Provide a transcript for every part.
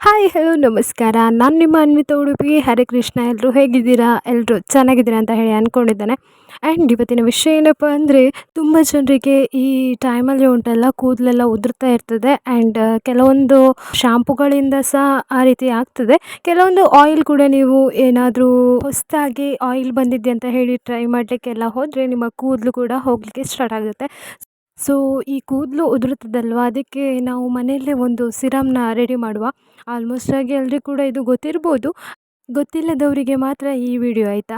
Hi hello ನಮಸ್ಕಾರ. ನಾನು ನಿಮ್ಮ ಅನ್ವಿತಾ ಉಡುಪಿ. ಹರೇ ಕೃಷ್ಣ. ಎಲ್ಲರೂ ಹೇಗಿದ್ದೀರಾ? ಎಲ್ಲರೂ ಚೆನ್ನಾಗಿದ್ದೀರಾ ಅಂತ ಹೇಳಿ ಅಂದ್ಕೊಂಡಿದ್ದೇನೆ. ಆ್ಯಂಡ್ ಇವತ್ತಿನ ವಿಷಯ ಏನಪ್ಪ ಅಂದರೆ, ತುಂಬ ಜನರಿಗೆ ಈ ಟೈಮಲ್ಲಿ ಉಂಟಲ್ಲ ಕೂದಲೆಲ್ಲ ಉದುರ್ತಾ ಇರ್ತದೆ. ಆ್ಯಂಡ್ ಕೆಲವೊಂದು ಶಾಂಪುಗಳಿಂದ ಸಹ ಆ ರೀತಿ ಆಗ್ತದೆ. ಕೆಲವೊಂದು ಆಯಿಲ್ ಕೂಡ ನೀವು ಏನಾದರೂ ಹೊಸದಾಗಿ ಆಯಿಲ್ ಬಂದಿದೆ ಅಂತ ಹೇಳಿ ಟ್ರೈ ಮಾಡಲಿಕ್ಕೆಲ್ಲ ಹೋದರೆ ನಿಮ್ಮ ಕೂದಲು ಕೂಡ ಹೋಗಲಿಕ್ಕೆ ಸ್ಟಾರ್ಟ್ ಆಗುತ್ತೆ. ಸೊ ಈ ಕೂದಲು ಉದುರುತ್ತದಲ್ವ, ಅದಕ್ಕೆ ನಾವು ಮನೆಯಲ್ಲೇ ಒಂದು ಸಿರಮ್ನ ರೆಡಿ ಮಾಡುವ. ಆಲ್ಮೋಸ್ಟ್ ಆಗಿ ಎಲ್ರಿಗೂ ಕೂಡ ಇದು ಗೊತ್ತಿರ್ಬೋದು. ಗೊತ್ತಿಲ್ಲದವರಿಗೆ ಮಾತ್ರ ಈ ವಿಡಿಯೋ ಆಯಿತಾ.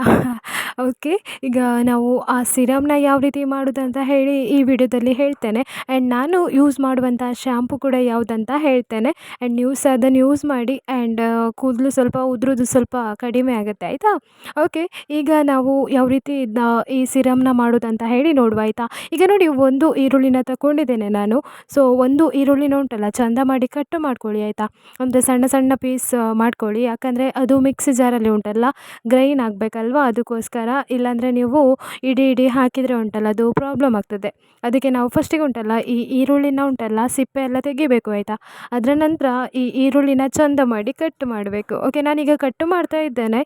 ಓಕೆ, ಈಗ ನಾವು ಆ ಸಿರಮ್ನ ಯಾವ ರೀತಿ ಮಾಡೋದಂತ ಹೇಳಿ ಈ ವಿಡಿಯೋದಲ್ಲಿ ಹೇಳ್ತೇನೆ. ಆ್ಯಂಡ್ ನಾನು ಯೂಸ್ ಮಾಡುವಂಥ ಶ್ಯಾಂಪು ಕೂಡ ಯಾವುದಂತ ಹೇಳ್ತೇನೆ. ಆ್ಯಂಡ್ ನೀವು ಸಹ ಅದನ್ನು ಯೂಸ್ ಮಾಡಿ. ಆ್ಯಂಡ್ ಕೂದಲು ಸ್ವಲ್ಪ ಉದುರೋದು ಸ್ವಲ್ಪ ಕಡಿಮೆ ಆಗುತ್ತೆ, ಆಯಿತಾ. ಓಕೆ, ಈಗ ನಾವು ಯಾವ ರೀತಿ ಈ ಸಿರಮ್ನ ಮಾಡೋದಂತ ಹೇಳಿ ನೋಡುವ, ಆಯಿತಾ. ಈಗ ನೋಡಿ, ಒಂದು ಈರುಳ್ಳಿನ ತಗೊಂಡಿದ್ದೇನೆ ನಾನು. ಸೊ ಒಂದು ಈರುಳ್ಳಿನ ಉಂಟಲ್ಲ, ಚಂದ ಮಾಡಿ ಕಟ್ ಮಾಡ್ಕೊಳ್ಳಿ, ಆಯಿತಾ. ಅಂದರೆ ಸಣ್ಣ ಸಣ್ಣ ಪೀಸ್ ಮಾಡ್ಕೊಳ್ಳಿ, ಯಾಕಂದರೆ ಅದು ಮಿಕ್ಸಿ ಜಾರಲ್ಲಿ ಉಂಟಲ್ಲ ಗ್ರೈನ್ ಆಗಬೇಕಲ್ವ, ಅದಕ್ಕೋಸ್ಕರ. ಇಲ್ಲಾಂದರೆ ನೀವು ಇಡೀ ಇಡೀ ಹಾಕಿದರೆ ಉಂಟಲ್ಲ ಅದು ಪ್ರಾಬ್ಲಮ್ ಆಗ್ತದೆ. ಅದಕ್ಕೆ ನಾವು ಫಸ್ಟಿಗೆ ಉಂಟಲ್ಲ ಈ ಈರುಳ್ಳಿನ ಉಂಟಲ್ಲ ಸಿಪ್ಪೆ ಎಲ್ಲ ತೆಗಿಬೇಕು, ಆಯಿತಾ. ಅದರ ನಂತರ ಈ ಈರುಳ್ಳಿನ ಚಂದ ಮಾಡಿ ಕಟ್ ಮಾಡಬೇಕು. ಓಕೆ, ನಾನೀಗ ಕಟ್ ಮಾಡ್ತಾ ಇದ್ದೇನೆ.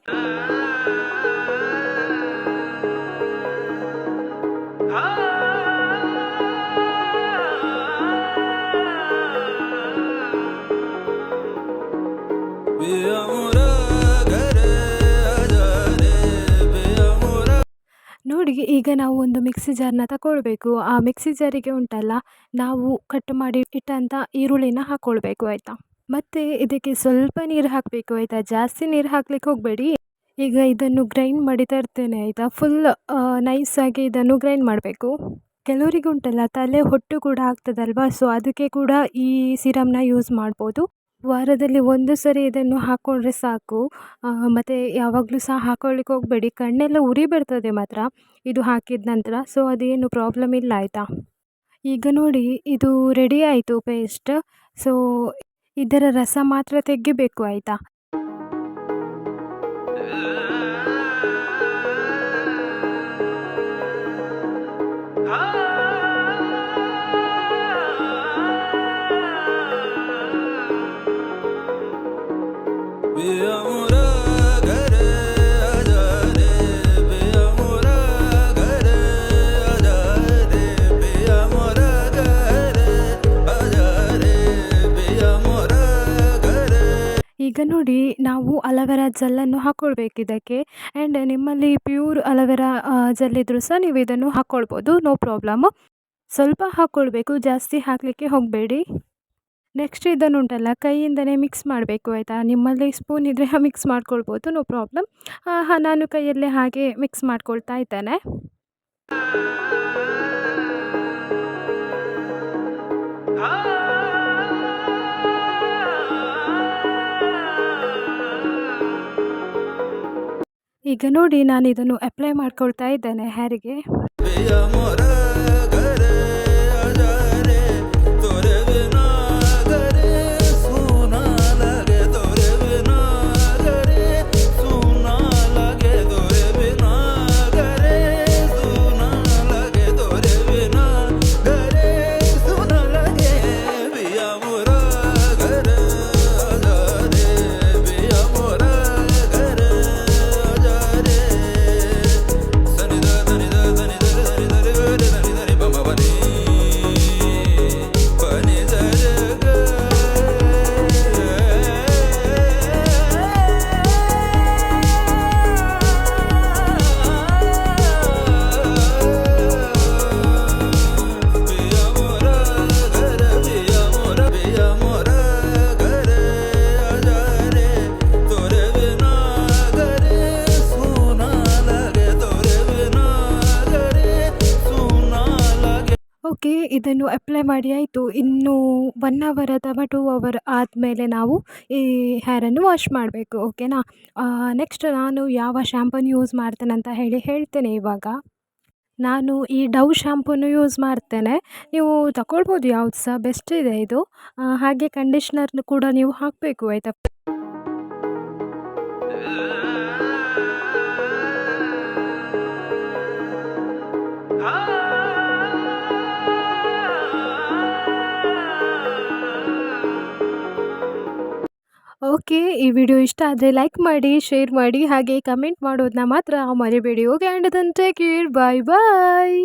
ನೋಡಿ, ಈಗ ನಾವು ಒಂದು ಮಿಕ್ಸಿ ಜಾರನ್ನ ತಗೊಳ್ಬೇಕು. ಆ ಮಿಕ್ಸಿ ಜಾರಿಗೆ ಉಂಟಲ್ಲ ನಾವು ಕಟ್ ಮಾಡಿ ಇಟ್ಟಂಥ ಈರುಳ್ಳಿನ ಹಾಕ್ಕೊಳ್ಬೇಕು, ಆಯಿತಾ. ಮತ್ತು ಇದಕ್ಕೆ ಸ್ವಲ್ಪ ನೀರು ಹಾಕಬೇಕು, ಆಯಿತಾ. ಜಾಸ್ತಿ ನೀರು ಹಾಕ್ಲಿಕ್ಕೆ ಹೋಗಬೇಡಿ. ಈಗ ಇದನ್ನು ಗ್ರೈಂಡ್ ಮಾಡಿ ತರ್ತೇನೆ, ಆಯಿತಾ. ಫುಲ್ ನೈಸಾಗಿ ಇದನ್ನು ಗ್ರೈಂಡ್ ಮಾಡಬೇಕು. ಕೆಲವರಿಗೆ ಉಂಟಲ್ಲ ತಲೆ ಹೊಟ್ಟು ಕೂಡ ಆಗ್ತದಲ್ವ, ಸೊ ಅದಕ್ಕೆ ಕೂಡ ಈ ಸಿರಮ್ನ ಯೂಸ್ ಮಾಡ್ಬೋದು. ವಾರದಲ್ಲಿ ಒಂದು ಸರಿ ಇದನ್ನು ಹಾಕ್ಕೊಂಡ್ರೆ ಸಾಕು. ಮತ್ತು ಯಾವಾಗಲೂ ಸಹ ಹಾಕ್ಕೊಳ್ಳಿಕ್ಕೆ ಹೋಗಬೇಡಿ, ಕಣ್ಣೆಲ್ಲ ಉರಿ ಬರ್ತದೆ ಮಾತ್ರ ಇದು ಹಾಕಿದ ನಂತರ. ಸೊ ಅದೇನು ಪ್ರಾಬ್ಲಮ್ ಇಲ್ಲ, ಆಯಿತಾ. ಈಗ ನೋಡಿ, ಇದು ರೆಡಿ ಆಯಿತು ಪೇಸ್ಟ್. ಸೊ ಇದರ ರಸ ಮಾತ್ರ ತೆಗಿಬೇಕು, ಆಯಿತಾ. ಈಗ ನೋಡಿ, ನಾವು ಅಲವೆರಾ ಜೆಲ್ಲನ್ನು ಹಾಕ್ಕೊಳ್ಬೇಕು ಇದಕ್ಕೆ. ಆ್ಯಂಡ್ ನಿಮ್ಮಲ್ಲಿ ಪ್ಯೂರ್ ಅಲವೆರಾ ಜೆಲ್ ಇದ್ದರೂ ಸಹ ನೀವು ಇದನ್ನು ಹಾಕ್ಕೊಳ್ಬೋದು, ನೋ ಪ್ರಾಬ್ಲಮ್. ಸ್ವಲ್ಪ ಹಾಕ್ಕೊಳ್ಬೇಕು, ಜಾಸ್ತಿ ಹಾಕಲಿಕ್ಕೆ ಹೋಗಬೇಡಿ. ನೆಕ್ಸ್ಟ್ ಇದನ್ನು ಉಂಟಲ್ಲ ಕೈಯಿಂದನೇ ಮಿಕ್ಸ್ ಮಾಡಬೇಕು, ಆಯಿತಾ. ನಿಮ್ಮಲ್ಲಿ ಸ್ಪೂನ್ ಇದ್ದರೆ ಮಿಕ್ಸ್ ಮಾಡ್ಕೊಳ್ಬೋದು, ನೋ ಪ್ರಾಬ್ಲಮ್. ನಾನು ಕೈಯಲ್ಲೇ ಹಾಗೆ ಮಿಕ್ಸ್ ಮಾಡ್ಕೊಳ್ತಾ ಇದ್ದೇನೆ. ಈಗ ನೋಡಿ, ನಾನು ಇದನ್ನು ಅಪ್ಲೈ ಮಾಡ್ಕೊಳ್ತಾ ಇದ್ದೇನೆ ಹೇರಿಗೆ. ಓಕೆ, ಇದನ್ನು ಅಪ್ಲೈ ಮಾಡಿ ಆಯಿತು. ಇನ್ನು 1 ಅವರ್ ಅಥವಾ 2 ಅವರ್ ಆದಮೇಲೆ ನಾವು ಈ ಹೇರನ್ನು ವಾಶ್ ಮಾಡಬೇಕು, ಓಕೆನಾ. ನೆಕ್ಸ್ಟ್ ನಾನು ಯಾವ ಶ್ಯಾಂಪನ್ನು ಯೂಸ್ ಮಾಡ್ತೇನೆ ಅಂತ ಹೇಳ್ತೇನೆ ಇವಾಗ. ನಾನು ಈ ಡವ್ ಶ್ಯಾಂಪೂನು ಯೂಸ್ ಮಾಡ್ತೇನೆ. ನೀವು ತಗೊಳ್ಬೋದು, ಯಾವ್ದು ಸಹ ಬೆಸ್ಟ್ ಇದೆ ಇದು. ಹಾಗೆ ಕಂಡೀಷ್ನರ್ನು ಕೂಡ ನೀವು ಹಾಕಬೇಕು, ಆಯಿತಾ. ಓಕೆ. ಈ ವಿಡಿಯೋ ಇಷ್ಟ ಆದರೆ ಲೈಕ್ ಮಾಡಿ, ಶೇರ್ ಮಾಡಿ, ಹಾಗೆ ಕಮೆಂಟ್ ಮಾಡೋದನ್ನ ಮಾತ್ರ ಮರಿಬೇಡಿ. Okay, and then take care. Bye bye.